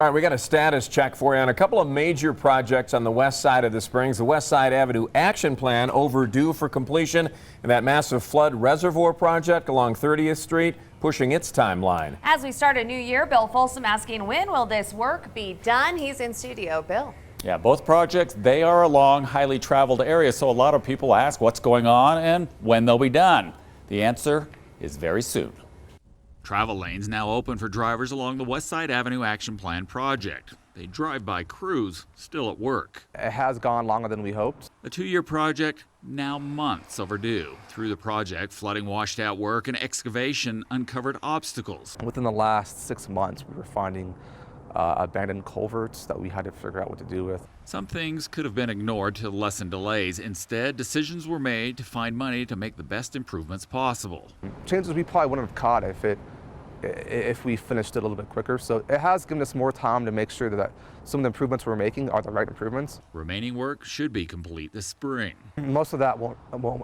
All right, we got a status check for you on a couple of major projects on the west side of the Springs. The Westside Avenue Action Plan overdue for completion, and that massive flood reservoir project along 30th Street pushing its timeline. As we start a new year, Bill Folsom asking when will this work be done? He's in studio. Bill. Yeah, both projects, they are along highly traveled areas, so a lot of people ask what's going on and when they'll be done. The answer is very soon. Travel lanes now open for drivers along the Westside Avenue Action Plan project. A drive-by crews still at work. It has gone longer than we hoped. A 2-year project now months overdue. Through the project, flooding washed out work and excavation uncovered obstacles. Within the last 6 months, we were finding abandoned culverts that we had to figure out what to do with. Some things could have been ignored to lessen delays. Instead, decisions were made to find money to make the best improvements possible. Changes we probably wouldn't have caught if we finished it a little bit quicker. So it has given us more time to make sure that some of the improvements we're making are the right improvements. Remaining work should be complete this spring. Most of that won't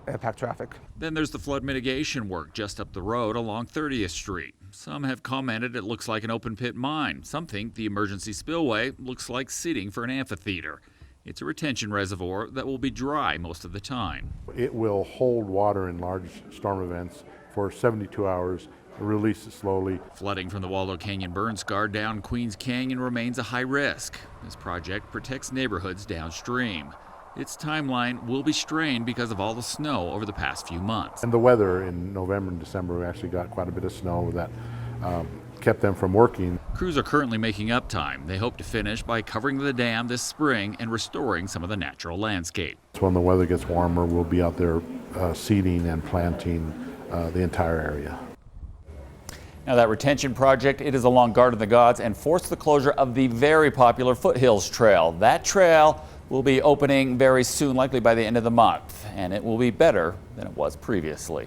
impact traffic. Then there's the flood mitigation work just up the road along 30th Street. Some have commented it looks like an open pit mine. Some think the emergency spillway looks like seating for an amphitheater. It's a retention reservoir that will be dry most of the time. It will hold water in large storm events for 72 hours. Release it slowly. Flooding from the Waldo Canyon burn scar down Queens Canyon remains a high risk. This project protects neighborhoods downstream. Its timeline will be strained because of all the snow over the past few months. And the weather in November and December, we actually got quite a bit of snow that kept them from working. Crews are currently making up time. They hope to finish by covering the dam this spring and restoring some of the natural landscape. When the weather gets warmer, we'll be out there seeding and planting the entire area. Now that retention project, it is along Garden of the Gods and forced the closure of the very popular Foothills Trail. That trail will be opening very soon, likely by the end of the month, and it will be better than it was previously.